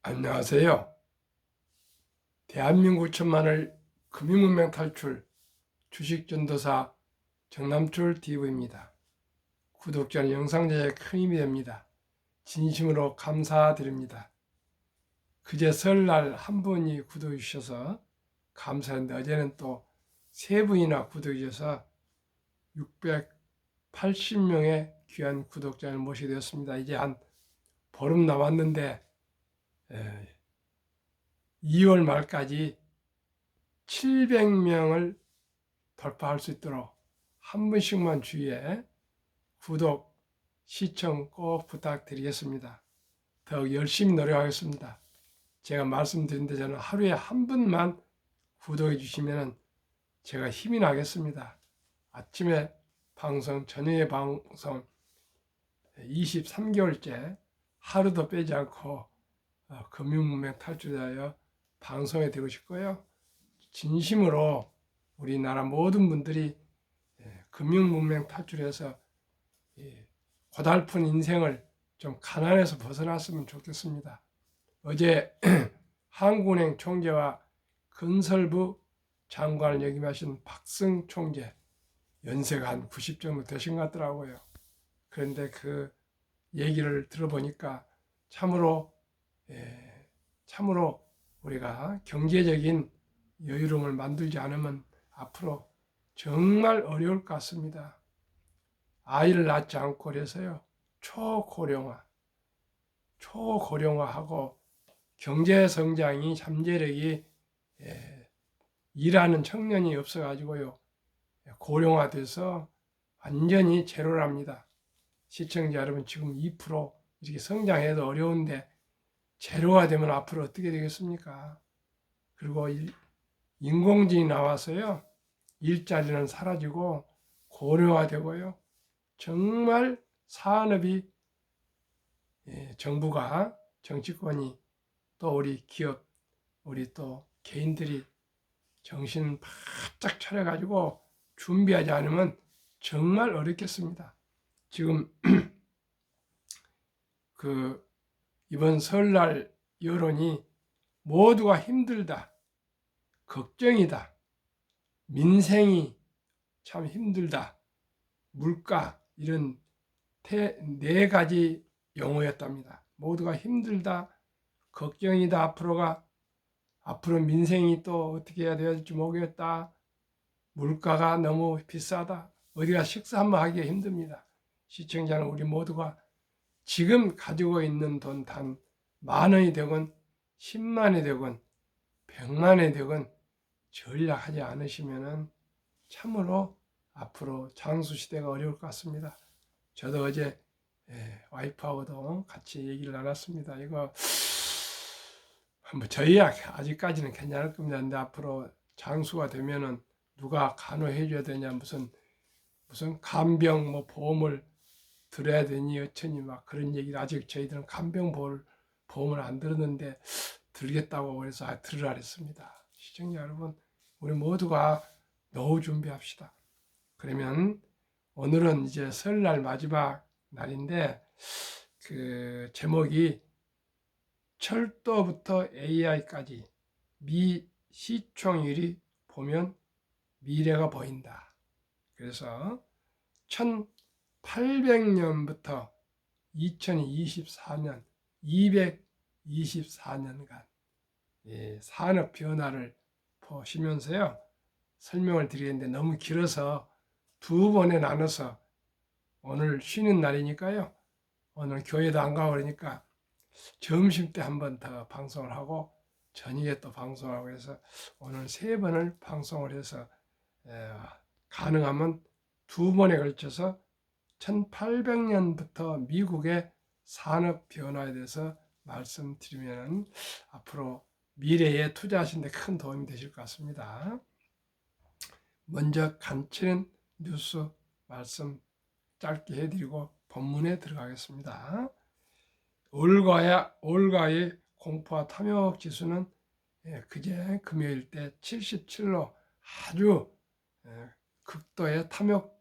안녕하세요. 대한민국 천만을 금융문명 탈출 주식전도사 정남출 TV입니다. 구독자는 영상 제작에 큰 힘이 됩니다. 진심으로 감사드립니다. 그제 설날 한 분이 구독해 주셔서 감사했는데 어제는 또 세 분이나 구독해 주셔서 680명의 귀한 구독자를 모시게 되었습니다. 이제 한 보름 남았는데 2월 말까지 700명을 돌파할 수 있도록 한 분씩만 주위에 구독, 시청 꼭 부탁드리겠습니다. 더욱 열심히 노력하겠습니다. 제가 말씀드린 데 저는 하루에 한 분만 구독해 주시면 제가 힘이 나겠습니다. 아침에 방송, 저녁에 방송 23개월째 하루도 빼지 않고 금융문명 탈출하여 방송에 되고 싶고요. 진심으로 우리나라 모든 분들이 금융문명 탈출해서 고달픈 인생을 좀 가난에서 벗어났으면 좋겠습니다. 어제 한국은행 총재와 건설부 장관을 역임하신 박승 총재, 연세가 한 90 정도 되신 것 같더라고요. 그런데 그 얘기를 들어보니까 참으로 우리가 경제적인 여유로움을 만들지 않으면 앞으로 정말 어려울 것 같습니다. 아이를 낳지 않고 그래서요, 초고령화하고 경제 성장이 잠재력이 일하는 청년이 없어가지고요, 고령화돼서 완전히 제로랍니다. 시청자 여러분, 지금 2% 이렇게 성장해도 어려운데 제로가 되면 앞으로 어떻게 되겠습니까? 그리고 인공지능이 나와서요, 일자리는 사라지고 고령화되고요, 정말 산업이 정부가, 정치권이, 또 우리 기업, 우리 또 개인들이 정신 바짝 차려가지고 준비하지 않으면 정말 어렵겠습니다. 지금 이번 설날 여론이 모두가 힘들다, 걱정이다, 민생이 참 힘들다, 물가, 이런 네 가지 용어였답니다. 모두가 힘들다, 걱정이다, 앞으로 민생이 또 어떻게 해야 될지 모르겠다, 물가가 너무 비싸다, 어디가 식사 한번 하기가 힘듭니다. 시청자는 우리 모두가 지금 가지고 있는 돈 단 10,000원이 되건 10만이 되건 100만이 되건 전략하지 않으시면 참으로 앞으로 장수시대가 어려울 것 같습니다. 저도 어제 와이프하고도 같이 얘기를 나눴습니다. 이거 뭐 저희야 아직까지는 괜찮을 겁니다. 근데 앞으로 장수가 되면은 누가 간호해 줘야 되냐, 무슨 간병 뭐 보험을 들어야 되니 어쩌니 막 그런 얘기를, 아직 저희들은 간병 보험을 안 들었는데 들겠다고 그래서 들으라 그랬습니다. 시청자 여러분, 우리 모두가 노후 준비합시다. 그러면 오늘은 이제 설날 마지막 날인데 그 제목이 철도부터 AI까지 미 시총률이 보면 미래가 보인다. 그래서 1800년부터 2024년 224년간 산업 변화를 보시면서요, 설명을 드리는데 너무 길어서 두 번에 나눠서, 오늘 쉬는 날이니까요, 오늘 교회도 안 가고 그러니까 점심 때 한 번 더 방송을 하고 저녁에 또 방송하고 해서 오늘 세 번을 방송을 해서 가능하면 두 번에 걸쳐서 1800년부터 미국의 산업 변화에 대해서 말씀드리면 앞으로 미래에 투자하시는 데 큰 도움이 되실 것 같습니다. 먼저 간추린 뉴스 말씀 짧게 해드리고 본문에 들어가겠습니다. 올가의 공포와 탐욕 지수는 그제 금요일 때 77로 아주 극도의 탐욕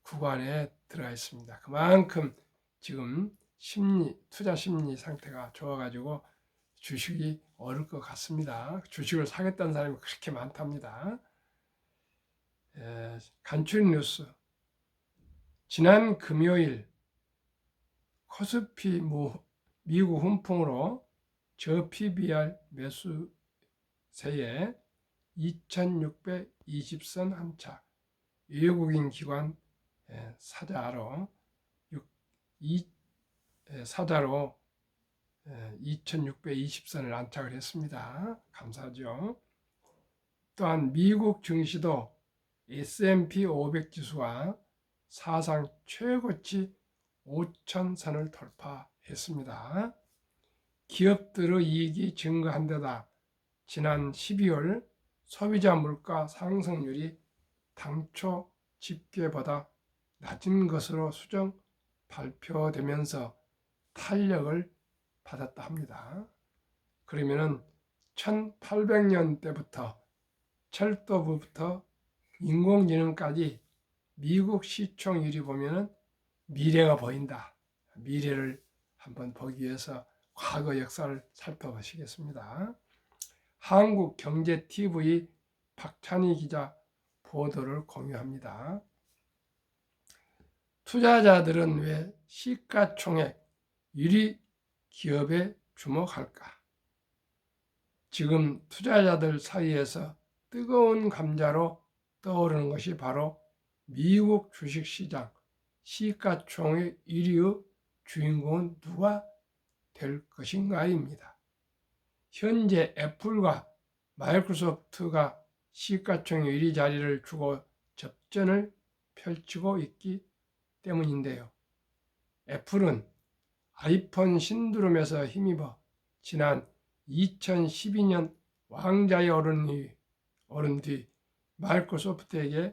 구간에 들어가 있습니다. 그만큼 지금 투자 심리 상태가 좋아가지고 주식이 오를 것 같습니다. 주식을 사겠다는 사람이 그렇게 많답니다. 간추린 뉴스. 지난 금요일 코스피 미국 훈풍으로 저 PBR 매수세에 2620선 한차, 외국인 기관 사자로 2620선을 안착을 했습니다. 감사하죠. 또한 미국 증시도 S&P 500 지수가 사상 최고치 5,000선을 돌파했습니다. 기업들의 이익이 증가한 데다 지난 12월 소비자 물가 상승률이 당초 집계보다 낮은 것으로 수정 발표되면서 탄력을 받았다 합니다. 그러면은 1800년대부터 철도부터 인공지능까지 미국 시총률이 보면은 미래가 보인다. 미래를 한번 보기 위해서 과거 역사를 살펴보시겠습니다. 한국경제TV 박찬희 기자 보도를 공유합니다. 투자자들은 왜 시가총액 1위 기업에 주목할까? 지금 투자자들 사이에서 뜨거운 감자로 떠오르는 것이 바로 미국 주식시장 시가총액 1위의 주인공은 누가 될 것인가입니다. 현재 애플과 마이크로소프트가 시가총액 1위 자리를 주고 접전을 펼치고 있기 때문인데요. 애플은 아이폰 신드롬에서 힘입어 지난 2012년 왕좌에 오른 뒤 마이크로소프트에게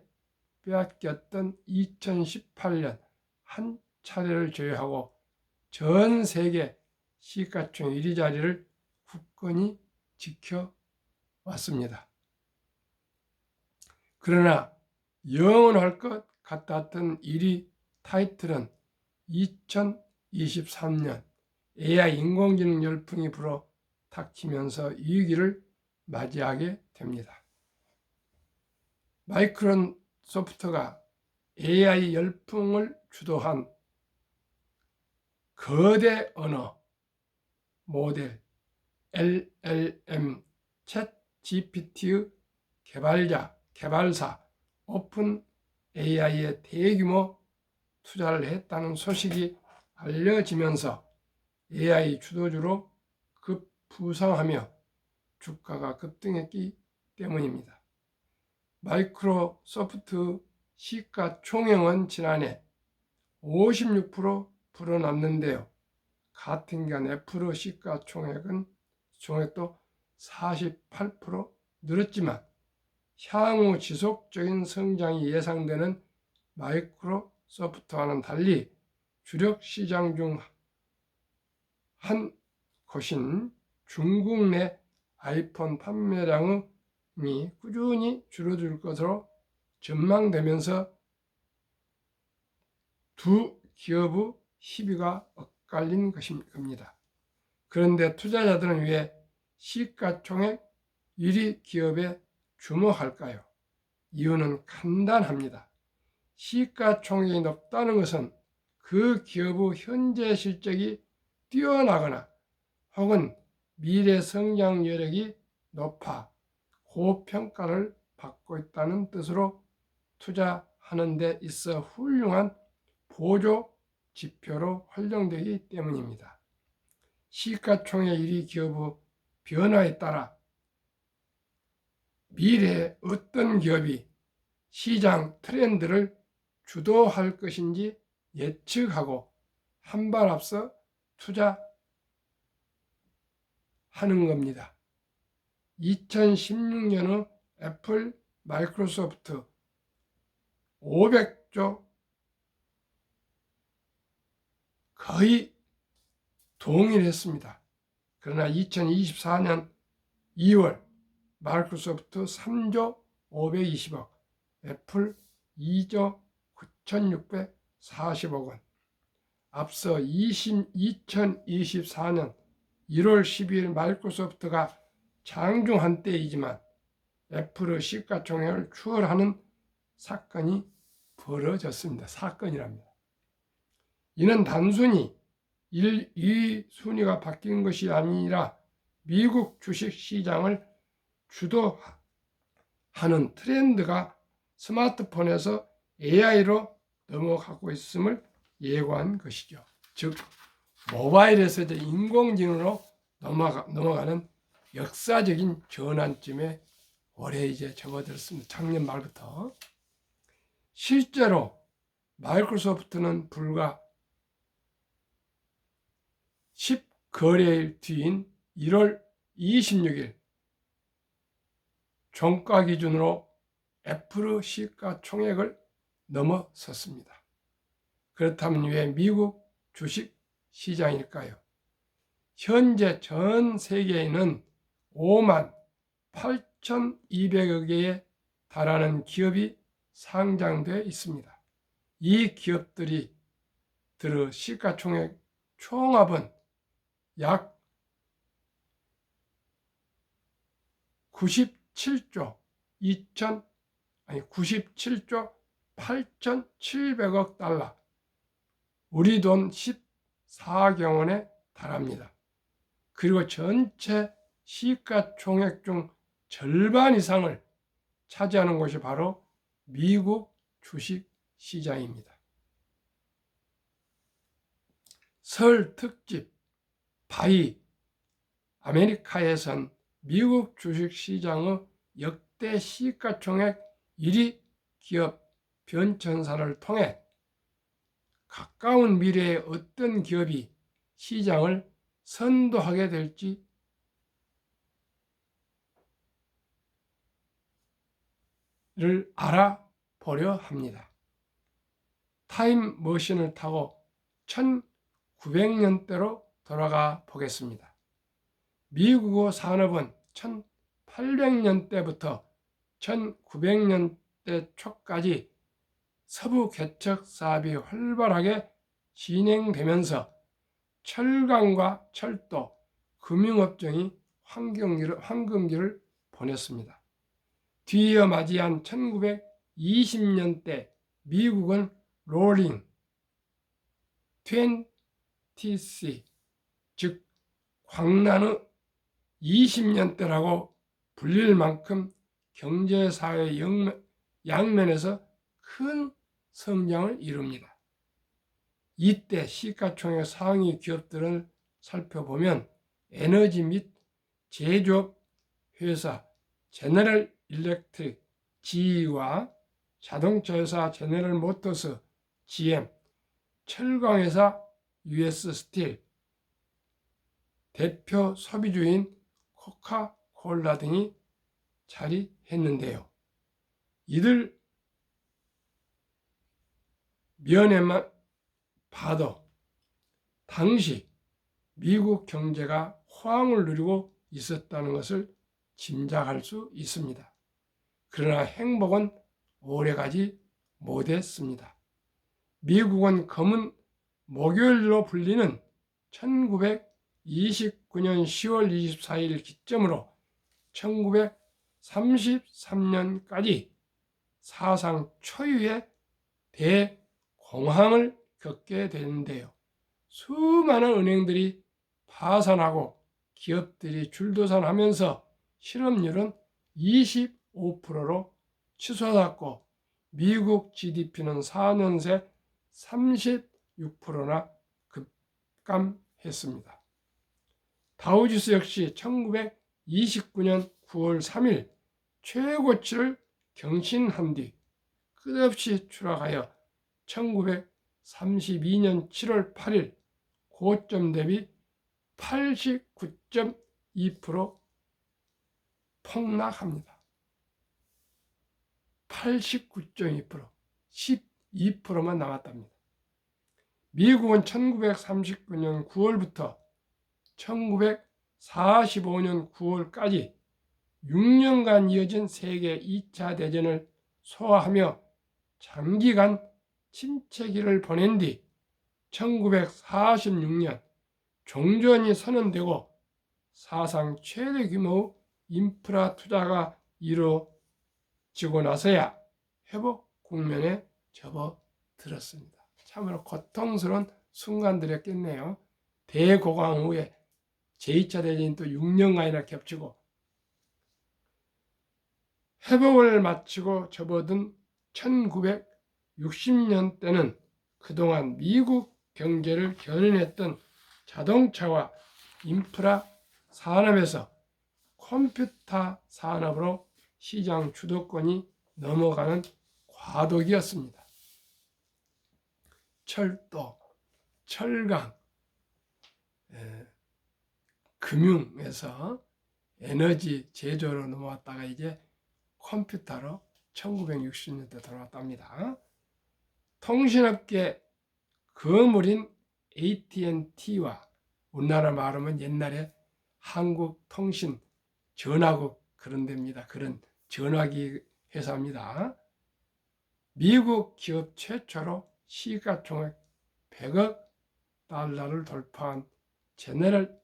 빼앗겼던 2018년 한 차례를 제외하고 전 세계 시가총액 1위 자리를 굳건히 지켜왔습니다. 그러나 영원할 것 같았던 1위 타이틀은 2023년 AI 인공지능 열풍이 불어 닥치면서 위기를 맞이하게 됩니다. 마이크로소프트가 AI 열풍을 주도한 거대 언어 모델 LLM 챗 GPT의 개발사 오픈 AI에 대규모 투자를 했다는 소식이 알려지면서 AI 주도주로 급부상하며 주가가 급등했기 때문입니다. 마이크로소프트 시가총액은 지난해 56% 불어났는데요. 같은 기간 애플의 시가총액도 48% 늘었지만 향후 지속적인 성장이 예상되는 마이크로소프트와는 달리 주력 시장 중 한 곳인 중국 내 아이폰 판매량이 꾸준히 줄어들 것으로 전망되면서 두 기업의 희비가 엇갈린 것입니다. 그런데 투자자들은 왜 시가총액 1위 기업에 주목할까요? 이유는 간단합니다. 시가총액이 높다는 것은 그 기업의 현재 실적이 뛰어나거나 혹은 미래 성장 여력이 높아 고평가를 받고 있다는 뜻으로 투자하는 데 있어 훌륭한 보조 지표로 활용되기 때문입니다. 시가총액 1위 기업의 변화에 따라 미래에 어떤 기업이 시장 트렌드를 주도할 것인지 예측하고 한 발 앞서 투자하는 겁니다. 2016년의 애플, 마이크로소프트 500조 거의 동일했습니다. 그러나 2024년 2월 마이크로소프트 3조 520억, 애플 2조 9,640억 원. 앞서 2024년 1월 12일 마이크로소프트가 장중한 때이지만 애플의 시가총액을 추월하는 사건이 벌어졌습니다. 사건이랍니다. 이는 단순히 1, 2위 순위가 바뀐 것이 아니라 미국 주식시장을 주도하는 트렌드가 스마트폰에서 AI로 넘어가고 있음을 예고한 것이죠. 즉 모바일에서 이제 인공지능으로 넘어가는 역사적인 전환점에 올해 이제 접어들었습니다. 작년 말부터. 실제로 마이크로소프트는 불과 10거래일 뒤인 1월 26일 종가 기준으로 애플의 시가총액을 넘어섰습니다. 그렇다면 왜 미국 주식 시장일까요? 현재 전 세계에는 5만 8,200여 개에 달하는 기업이 상장되어 있습니다. 이 기업들이 들의 시가총액 총합은 약 97조 8,700억 달러, 우리 돈 14경 원에 달합니다. 그리고 전체 시가총액 중 절반 이상을 차지하는 곳이 바로 미국 주식시장입니다. 설 특집 바이 아메리카에선 미국 주식시장의 역대 시가총액 1위 기업 변천사를 통해 가까운 미래에 어떤 기업이 시장을 선도하게 될지 를 알아보려 합니다. 타임머신을 타고 1900년대로 돌아가 보겠습니다. 미국의 산업은 1800년대부터 1900년대 초까지 서부 개척 사업이 활발하게 진행되면서 철강과 철도, 금융업종이 황금기를 보냈습니다. 뒤이어 맞이한 1920년대 미국은 롤링 20th, 즉 광란의 20년대라고 불릴 만큼 경제사회 양면에서 큰 성장을 이룹니다. 이때 시가총액 상위 기업들을 살펴보면 에너지 및 제조업 회사 제너럴 일렉트릭 GE와 자동차 회사 제너럴 모터스 GM, 철강회사 US 스틸, 대표 소비주인 코카콜라 등이 자리했는데요. 이들 면에만 봐도 당시 미국 경제가 호황을 누리고 있었다는 것을 짐작할 수 있습니다. 그러나 행복은 오래가지 못했습니다. 미국은 검은 목요일로 불리는 1929년 10월 24일 기점으로 1933년까지 사상 초유의 대공황을 겪게 되는데요. 수많은 은행들이 파산하고 기업들이 줄도산하면서 실업률은 25%로 치솟았고 미국 GDP는 4년 새 36%나 급감했습니다. 다우지수 역시 1929년 9월 3일 최고치를 경신한 뒤 끝없이 추락하여 1932년 7월 8일 고점 대비 89.2% 폭락합니다. 89.2%, 12%만 남았답니다. 미국은 1939년 9월부터 1945년 9월까지 6년간 이어진 세계 2차 대전을 소화하며 장기간 침체기를 보낸 뒤 1946년 종전이 선언되고 사상 최대 규모의 인프라 투자가 이루어지고 나서야 회복 국면에 접어들었습니다. 참으로 고통스러운 순간들이었겠네요. 대고강 후에 제2차 대전이 또 6년간이나 겹치고 회복을 마치고 접어든 1960년대는 그동안 미국 경제를 견인했던 자동차와 인프라 산업에서 컴퓨터 산업으로 시장 주도권이 넘어가는 과도기였습니다. 철도, 철강, 금융에서 에너지 제조로 넘어왔다가 이제 컴퓨터로 1960년대 들어왔답니다. 통신업계 거물인 AT&T와 우리나라 말하면 옛날에 한국통신전화국 그런 데입니다. 그런 전화기 회사입니다. 미국 기업 최초로 시가총액 100억 달러를 돌파한 제너럴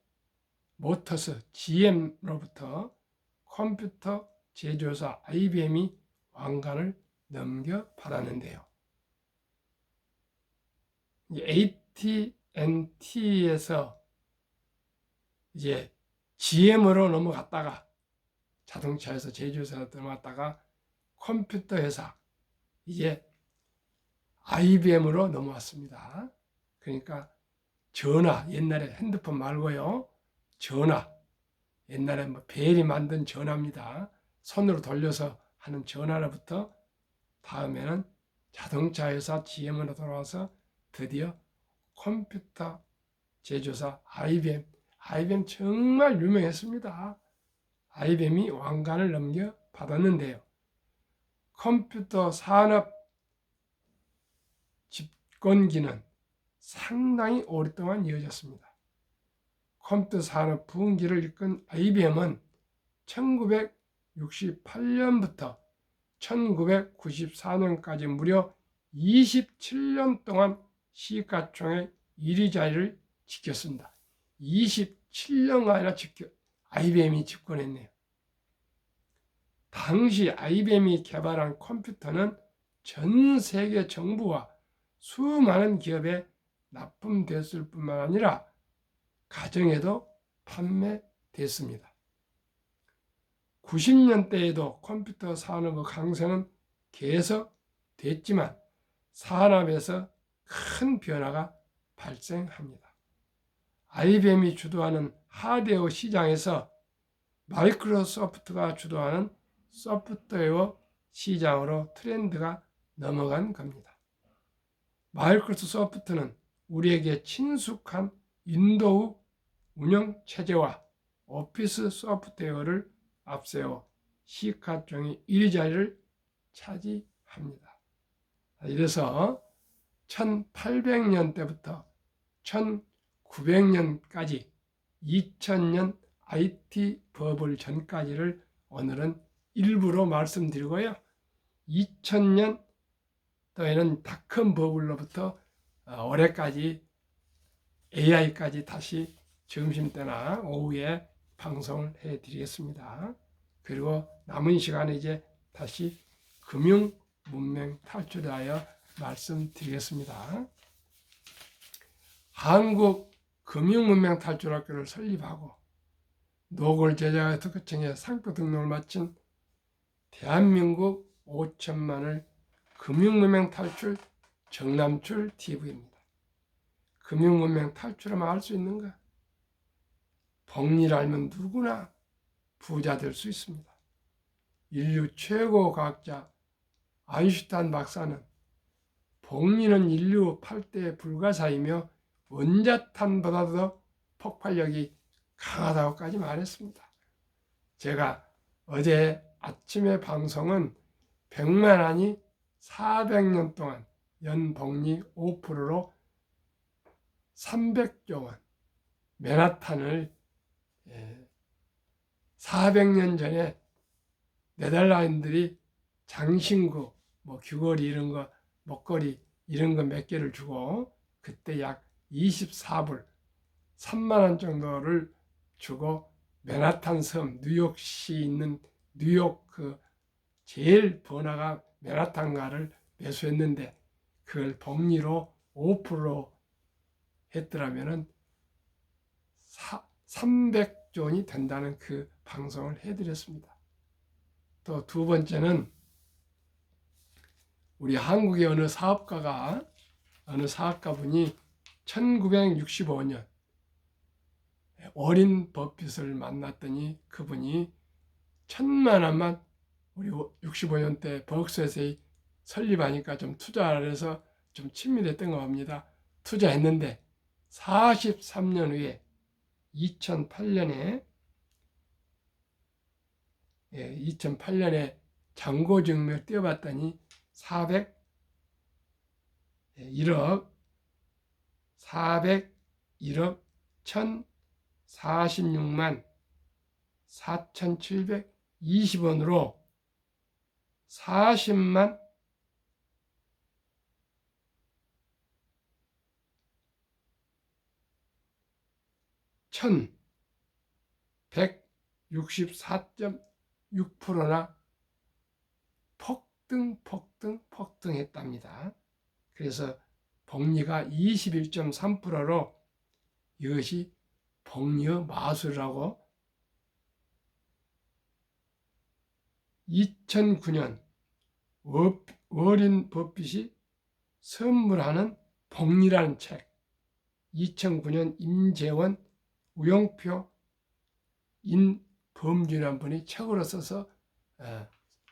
모터스 GM로부터 컴퓨터 제조사 IBM이 왕관을 넘겨받았는데요. AT&T에서 이제 GM으로 넘어갔다가 자동차에서 제조사로 넘어갔다가 컴퓨터 회사 이제 IBM으로 넘어왔습니다. 그러니까 전화, 옛날에 핸드폰 말고요. 전화, 옛날에 뭐 벨이 만든 전화입니다. 손으로 돌려서 하는 전화로부터 다음에는 자동차 회사 GM으로 돌아와서 드디어 컴퓨터 제조사 IBM 정말 유명했습니다. IBM이 왕관을 넘겨받았는데요. 컴퓨터 산업 집권기는 상당히 오랫동안 이어졌습니다. 컴퓨터 산업 부흥기를 이끈 IBM은 1968년부터 1994년까지 무려 27년 동안 시가총액 1위 자리를 지켰습니다. 27년간이나 IBM이 집권했네요. 당시 IBM이 개발한 컴퓨터는 전 세계 정부와 수많은 기업에 납품됐을 뿐만 아니라 가정에도 판매됐습니다. 90년대에도 컴퓨터 산업의 강세는 계속됐지만 산업에서 큰 변화가 발생합니다. IBM이 주도하는 하드웨어 시장에서 마이크로소프트가 주도하는 소프트웨어 시장으로 트렌드가 넘어간 겁니다. 마이크로소프트는 우리에게 친숙한 윈도우 운영 체제와 오피스 소프트웨어를 앞세워 시가총액 1위 자리를 차지합니다. 이래서 1800년대부터 1900년까지 2000년 IT 버블 전까지를 오늘은 일부로 말씀드리고요. 2000년도에는 닷컴 버블로부터 올해까지 AI까지 다시 점심때나 오후에 방송을 해드리겠습니다. 그리고 남은 시간에 이제 다시 금융 문명 탈출하여 말씀드리겠습니다. 한국 금융문명 탈출학교를 설립하고 노골 제자 특허청에 상표 등록을 마친 대한민국 5천만을 금융문명 탈출 정남출 TV입니다. 금융문명 탈출하면 알 수 있는가? 복리를 알면 누구나 부자 될 수 있습니다. 인류 최고 과학자 아인슈타인 박사는 복리는 인류 8대 불가사이며 원자탄보다도 폭발력이 강하다고까지 말했습니다. 제가 어제 아침에 방송은 100만 원이 400년 동안 연복리 5%로 300조 원 맨하탄을 400년 전에 네덜란드들이 장신구, 귀걸이 이런 거, 목걸이 이런 거 몇 개를 주고 그때 약 24불, 3만 원 정도를 주고 맨하탄 섬, 뉴욕시 있는 뉴욕 그 제일 번화가 맨하탄가를 매수했는데 그걸 복리로 5% 했더라면은 300조 원이 된다는 그 방송을 해드렸습니다. 또 두 번째는 우리 한국의 어느 사업가분이 1965년 어린 버핏을 만났더니 그분이 1,000만 원만 우리 65년 때 버크셔에서 설립하니까 좀 투자를 해서 좀 친밀했던 것 같습니다. 투자했는데 43년 후에 2008년에 잔고증명을 떼어봤더니 401억 1,046만 4,720원으로 40만 1,164.6%나 폭등했답니다. 그래서 복리가 21.3%로 이것이 복리의 마술이라고 2009년 워린 버핏이 선물하는 복리라는 책, 2009년 임재원 우영표 인범준이라는 분이 책으로 써서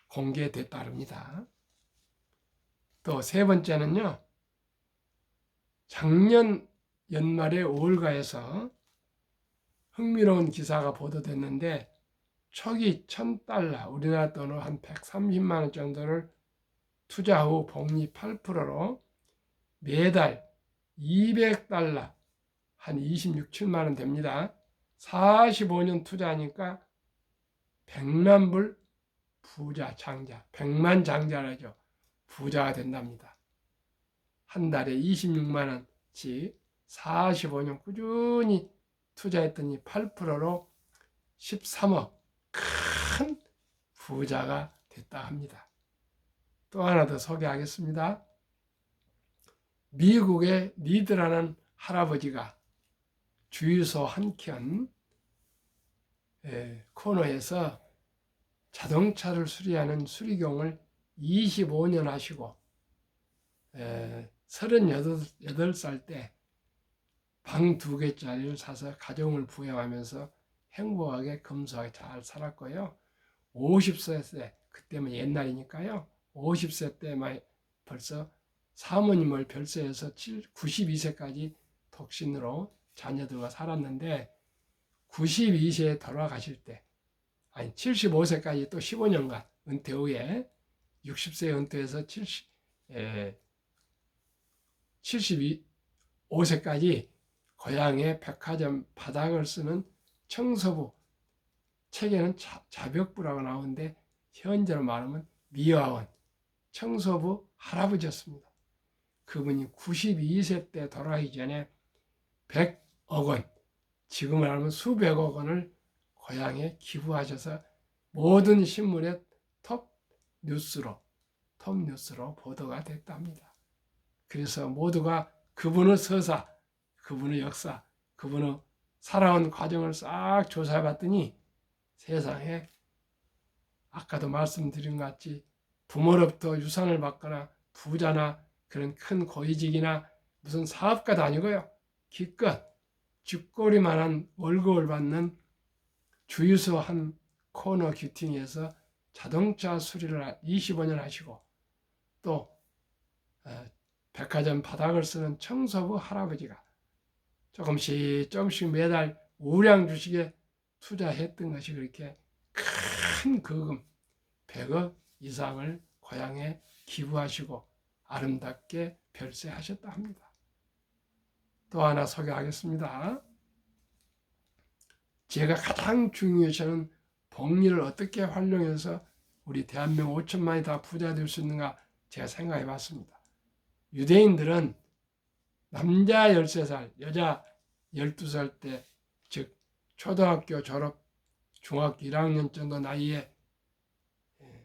공개됐다 합니다. 또 세 번째는요, 작년 연말에 월가에서 흥미로운 기사가 보도됐는데 초기 $1,000, 우리나라 돈으로 한 130만 원 정도를 투자 후 복리 8%로 매달 $200, 한 26, 7만 원 됩니다. 45년 투자하니까 100만 불 부자, 장자, 100만 장자라죠. 부자가 된답니다. 한 달에 26만 원씩 45년 꾸준히 투자했더니 8%로 13억 큰 부자가 됐다 합니다. 또 하나 더 소개하겠습니다. 미국의 리드라는 할아버지가 주유소 한켠 코너에서 자동차를 수리하는 수리공을 25년 하시고 38살 때 방 2개짜리를 사서 가정을 부양하면서 행복하게 검소하게 잘 살았고요. 50세 때, 그때면 옛날이니까요. 50세 때만 벌써 사모님을 별세해서 92세까지 독신으로 자녀들과 살았는데 92세에 돌아가실 때, 아니 75세까지 또 15년간 은퇴 후에 60세에 은퇴해서 75세까지 고향의 백화점 바닥을 쓰는 청소부, 책에는 자벽부라고 나오는데 현재로 말하면 미화원, 청소부 할아버지였습니다. 그분이 92세 때 돌아가기 전에 100억 원, 지금을 알면 수백억 원을 고향에 기부하셔서 모든 신문의 톱 뉴스로 보도가 됐답니다. 그래서 모두가 그분의 서사, 그분의 역사, 그분의 살아온 과정을 싹 조사해 봤더니 세상에 아까도 말씀드린 것 같이 부모로부터 유산을 받거나 부자나 그런 큰 고위직이나 무슨 사업가도 아니고요. 기껏 쥐꼬리만한 월급을 받는 주유소 한 코너 큐팅에서 자동차 수리를 25년 하시고 또 백화점 바닥을 쓰는 청소부 할아버지가 조금씩 매달 우량 주식에 투자했던 것이 그렇게 큰 거금 100억 이상을 고향에 기부하시고 아름답게 별세하셨다 합니다. 또 하나 소개하겠습니다. 제가 가장 중요시하는 복리를 어떻게 활용해서 우리 대한민국 5천만이 다 부자 될 수 있는가 제가 생각해 봤습니다. 유대인들은 남자 13살, 여자 12살 때, 즉 초등학교 졸업 중학교 1학년 정도 나이에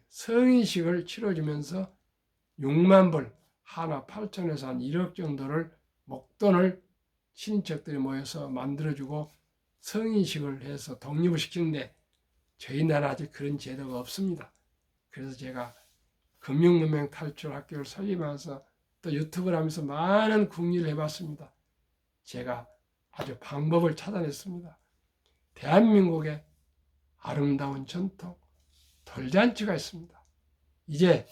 성인식을 치러주면서 6만 불, 하나 8천에서 한 1억 정도를 목돈을 친인척들이 모여서 만들어주고 성인식을 해서 독립을 시키는데 저희 나라 아직 그런 제도가 없습니다. 그래서 제가 금융문명 탈출 학교를 설립하면서 또 유튜브를 하면서 많은 궁리를 해봤습니다. 제가 아주 방법을 찾아냈습니다. 대한민국의 아름다운 전통, 돌잔치가 있습니다. 이제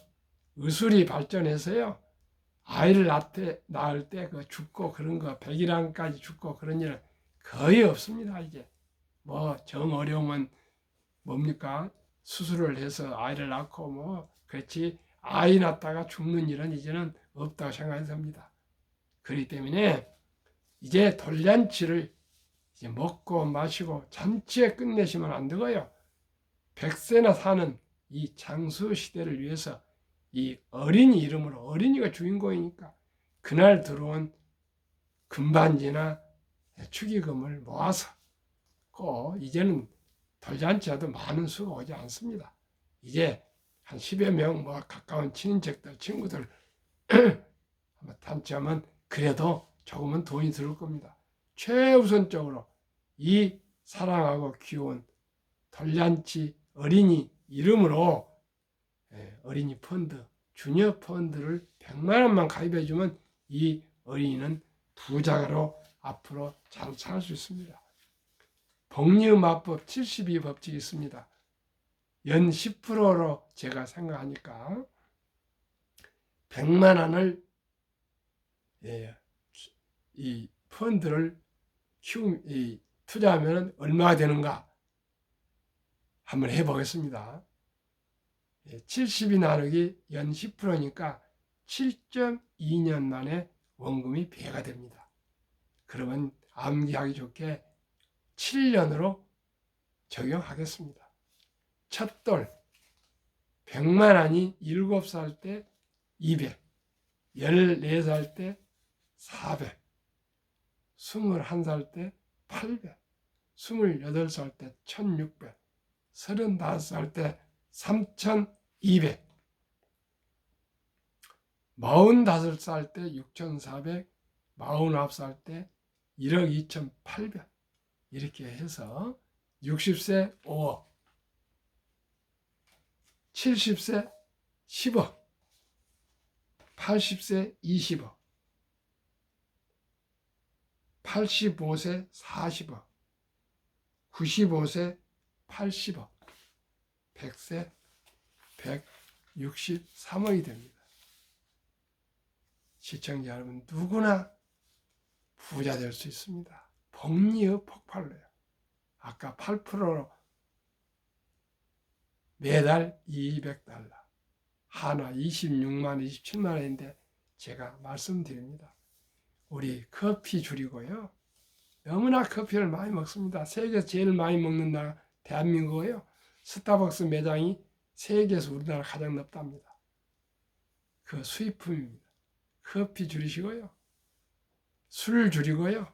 의술이 발전해서요, 아이를 낳을 때 그 죽고 그런 거, 백일암까지 죽고 그런 일은 거의 없습니다. 이제 뭐 정 어려우면 뭡니까? 수술을 해서 아이를 낳고 뭐 그렇지 아이 낳다가 죽는 일은 이제는 없다고 생각이 듭니다. 그렇기 때문에 이제 돌잔치를 이제 먹고 마시고 잔치에 끝내시면 안 되고요. 100세나 사는 이 장수 시대를 위해서 이 어린이 이름으로, 어린이가 주인공이니까 그날 들어온 금반지나 축의금을 모아서 꼭 이제는 돌잔치라도 많은 수가 오지 않습니다. 이제 한 10여 명 뭐 가까운 친인척들, 친구들 단체하면 그래도 조금은 돈이 들을 겁니다. 최우선적으로 이 사랑하고 귀여운 돌잔치 어린이 이름으로 어린이 펀드, 주니어 펀드를 100만 원만 가입해주면 이 어린이는 부자로 앞으로 잘 살 수 있습니다. 복리음화법 72법칙이 있습니다. 연 10%로 제가 생각하니까 100만 원을 이 펀드를 투자하면 얼마가 되는가 한번 해보겠습니다. 70이 나누기 연 10%니까 7.2년 만에 원금이 배가 됩니다. 그러면 암기하기 좋게 7년으로 적용하겠습니다. 첫 돌 100만 원이 7살 때 200, 14살 때 400, 21살 때 800, 28살 때 1600, 35살 때 3200, 45살 때 6400, 49살 때 1억 2800 이렇게 해서 60세 5억, 70세 10억, 80세 20억, 85세 40억, 95세 80억, 100세 163억이 됩니다. 시청자 여러분, 누구나 부자 될 수 있습니다. 복리의 폭발로요. 아까 8%로 매달 200달러, 하나 26만, 27만 원인데 제가 말씀드립니다. 우리 커피 줄이고요. 너무나 커피를 많이 먹습니다. 세계에서 제일 많이 먹는 나라 대한민국이에요. 스타벅스 매장이 세계에서 우리나라 가장 높답니다. 그 수입품입니다. 커피 줄이시고요. 술 줄이고요.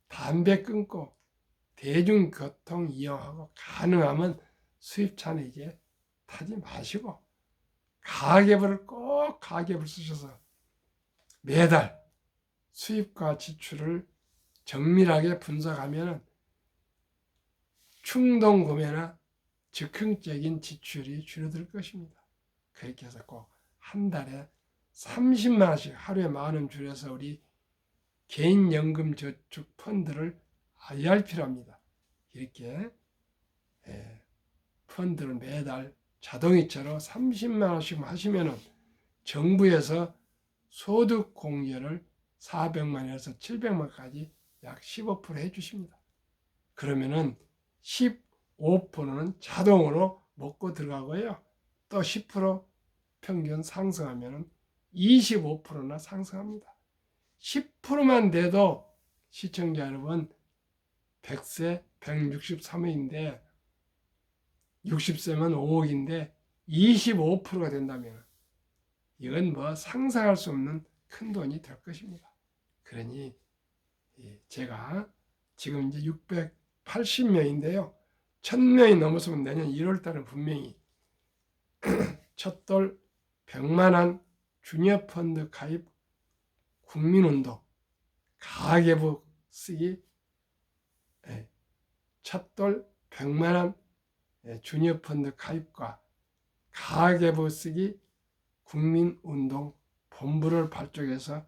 담배 끊고 대중교통 이용하고 가능하면 수입차는 이제 타지 마시고 꼭 가계부를 쓰셔서 매달 수입과 지출을 정밀하게 분석하면 충동 구매나 즉흥적인 지출이 줄어들 것입니다. 그렇게 해서 꼭 한 달에 30만 원씩 하루에 10,000원 줄여서 우리 개인연금저축 펀드를 IRP랍니다. 이렇게 펀드를 매달 자동이체로 30만 원씩 하시면은 정부에서 소득 공제를 400만 원에서 700만 원까지 약 15% 해주십니다. 그러면은 15%는 자동으로 먹고 들어가고요. 또 10% 평균 상승하면은 25%나 상승합니다. 10%만 돼도 시청자 여러분 100세 163회인데 60세면 5억인데 25%가 된다면 이건 뭐 상상할 수 없는 큰 돈이 될 것입니다. 그러니 제가 지금 이제 680명인데요. 1000명이 넘었으면 내년 1월 달은 분명히 첫돌 100만원 주니어 펀드 가입 국민운동 가계부 쓰기 첫돌 100만원 주니어 펀드 가입과 가계부 쓰기 국민운동 본부를 발족해서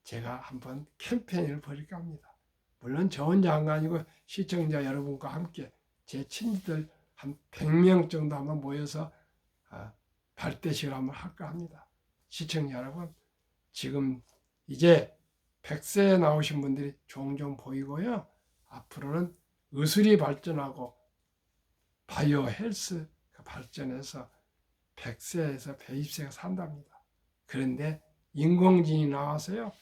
제가 한번 캠페인을 벌일까 합니다. 물론 저 혼자 한 거 아니고 시청자 여러분과 함께 제 친지들 한 100명 정도 한번 모여서 발대식을 한번 할까 합니다. 시청자 여러분, 지금 이제 100세에 나오신 분들이 종종 보이고요. 앞으로는 의술이 발전하고 바이오 헬스가 발전해서 100세에서 120세가 산답니다. 그런데 인공지능이 나와서요.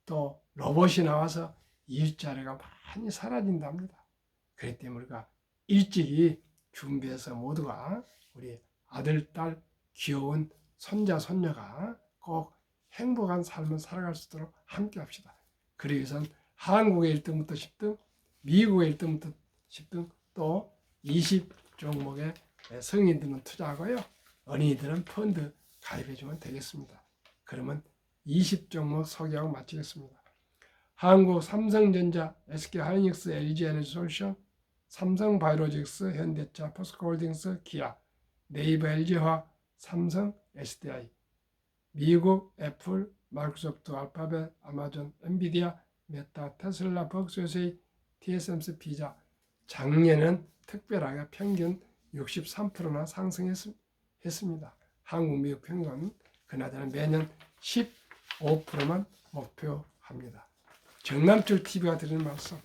또 로봇이 나와서 일자리가 많이 사라진답니다. 그렇기 때문에 우리가 일찍이 준비해서 모두가 우리 아들, 딸, 귀여운 손자, 손녀가 꼭 행복한 삶을 살아갈 수 있도록 함께 합시다. 그러기 위해서는 한국의 1등부터 10등, 미국의 1등부터 10등, 또 20종목의 성인들은 투자하고요. 어린이들은 펀드 가입해주면 되겠습니다. 그러면 20종목 소개하고 마치겠습니다. 한국 삼성전자, SK하이닉스, LG에너지솔루션, 삼성바이오로직스, 현대차, 포스코홀딩스, 기아, 네이버, LG화학, 삼성, SDI, 미국, 애플, 마이크로소프트, 알파벳, 아마존, 엔비디아, 메타, 테슬라, 벅스유세이, TSMC, 피자. 작년은 특별하게 평균 63%나 상승했습니다. 한국, 미국 평균 그나저나 매년 15%만 목표합니다. 정남철 TV가 드리는 말씀,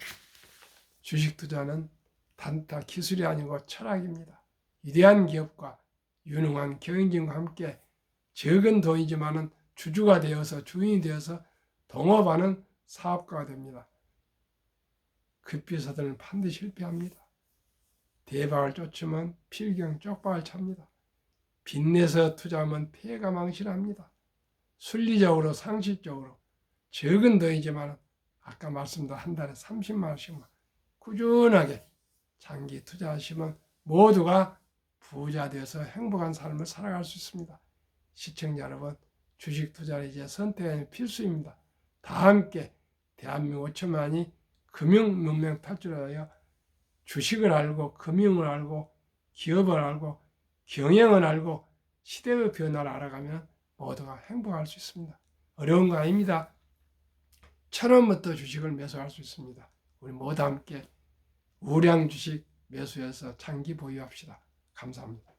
주식 투자는 단타 기술이 아니고 철학입니다. 위대한 기업과 유능한 경영진과 함께 적은 돈이지만은 주주가 되어서 주인이 되어서 동업하는 사업가가 됩니다. 급비서들은 반드시 실패합니다. 대박을 쫓으면 필경 쪽박을 찹니다. 빚내서 투자하면 폐가 망신합니다. 순리적으로 상식적으로 적은 돈이지만 아까 말씀드린 한 달에 30만 원씩만 꾸준하게 장기 투자하시면 모두가 부자 되어서 행복한 삶을 살아갈 수 있습니다. 시청자 여러분, 주식 투자는 이제 선택이 필수입니다. 다 함께 대한민국 5천만이 금융 문명 탈출하여 주식을 알고 금융을 알고 기업을 알고 경영을 알고 시대의 변화를 알아가면 모두가 행복할 수 있습니다. 어려운 거 아닙니다. 1,000원부터 주식을 매수할 수 있습니다. 우리 모두 함께 우량 주식 매수해서 장기 보유합시다. 감사합니다.